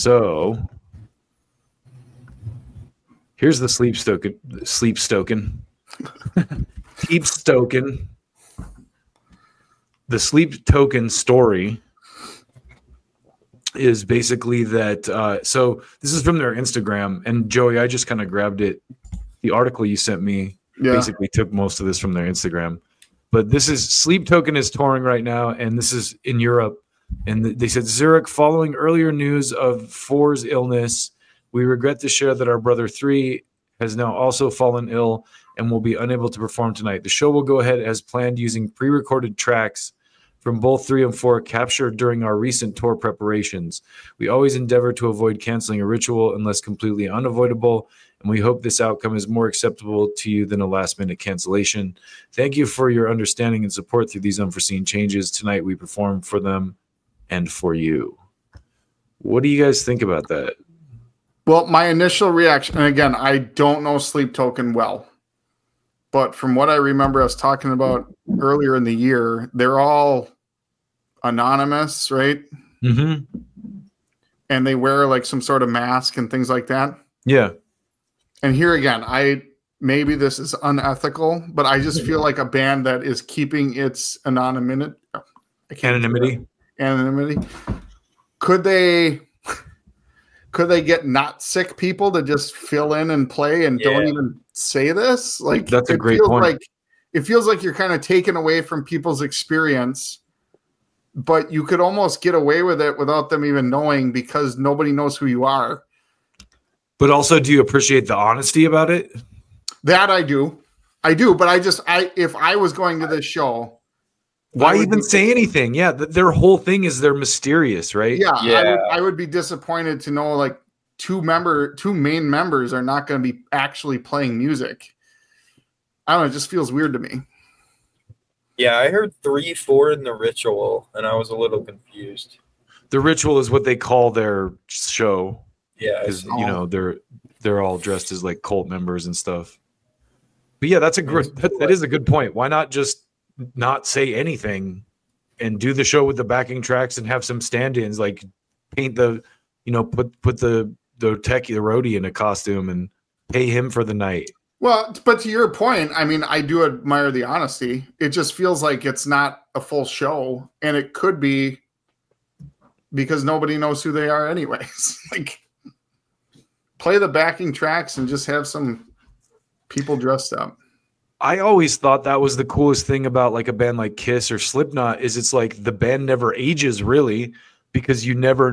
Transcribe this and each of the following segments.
So here's the sleep stoken. The sleep token story is basically that. So this is from their Instagram, and Joey, I just kind of grabbed it. The article you sent me basically took most of this from their Instagram. But this is Sleep Token is touring right now, and this is in Europe. And they said, Zurich, following earlier news of Four's illness, we regret to share that our brother 3 has now also fallen ill and will be unable to perform tonight. The show will go ahead as planned using pre-recorded tracks from both 3 and 4 captured during our recent tour preparations. We always endeavor to avoid canceling a ritual unless completely unavoidable, and we hope this outcome is more acceptable to you than a last-minute cancellation. Thank you for your understanding and support through these unforeseen changes. Tonight we perform for them and for you. What do you guys think about that? Well, my initial reaction, and again, I don't know Sleep Token well, but from what I remember us talking about earlier in the year, they're all anonymous, right? Mm-hmm. And they wear like some sort of mask and things like that. Yeah. And here again, maybe this is unethical, but I just feel like a band that is keeping its anonymity. Could they get not sick people to just fill in and play and don't even say this? Like, that's a great point. It feels like you're kind of taken away from people's experience, but you could almost get away with it without them even knowing because nobody knows who you are. But also, do you appreciate the honesty about it? That I do. But if I was going to this show, why even say anything? Yeah, their whole thing is they're mysterious, right? Yeah. I would be disappointed to know like two main members are not going to be actually playing music. I don't know. It just feels weird to me. Yeah, I heard 3, 4 in the Ritual, and I was a little confused. The Ritual is what they call their show. Yeah, because you know they're all dressed as like cult members and stuff. But yeah, that is a good point. Why not just not say anything and do the show with the backing tracks and have some stand-ins, like paint put the roadie in a costume and pay him for the night. Well, but to your point, I mean, I do admire the honesty. It just feels like it's not a full show, and it could be because nobody knows who they are anyways. Like, play the backing tracks and just have some people dressed up. I always thought that was the coolest thing about like a band like Kiss or Slipknot is it's like the band never ages really because you never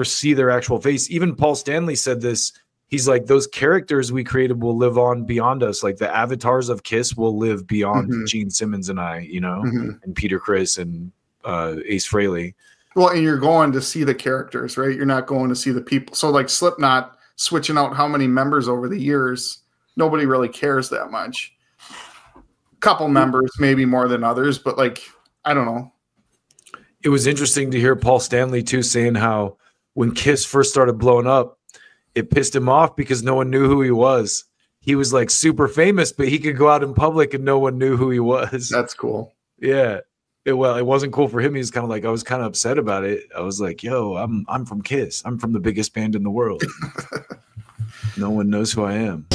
see their actual face. Even Paul Stanley said this. He's like, those characters we created will live on beyond us. Like the avatars of Kiss will live beyond Gene Simmons and I, and Peter Criss and Ace Frehley. Well, and you're going to see the characters, right? You're not going to see the people. So like Slipknot switching out how many members over the years, nobody really cares that much. Couple members, maybe more than others, but like, I don't know. It was interesting to hear Paul Stanley too saying how when Kiss first started blowing up, it pissed him off because no one knew who he was. He was like super famous, but he could go out in public and no one knew who he was. That's cool. Yeah. It wasn't cool for him. He was kind of like, I was kind of upset about it. I was like, yo, I'm from Kiss. I'm from the biggest band in the world. No one knows who I am.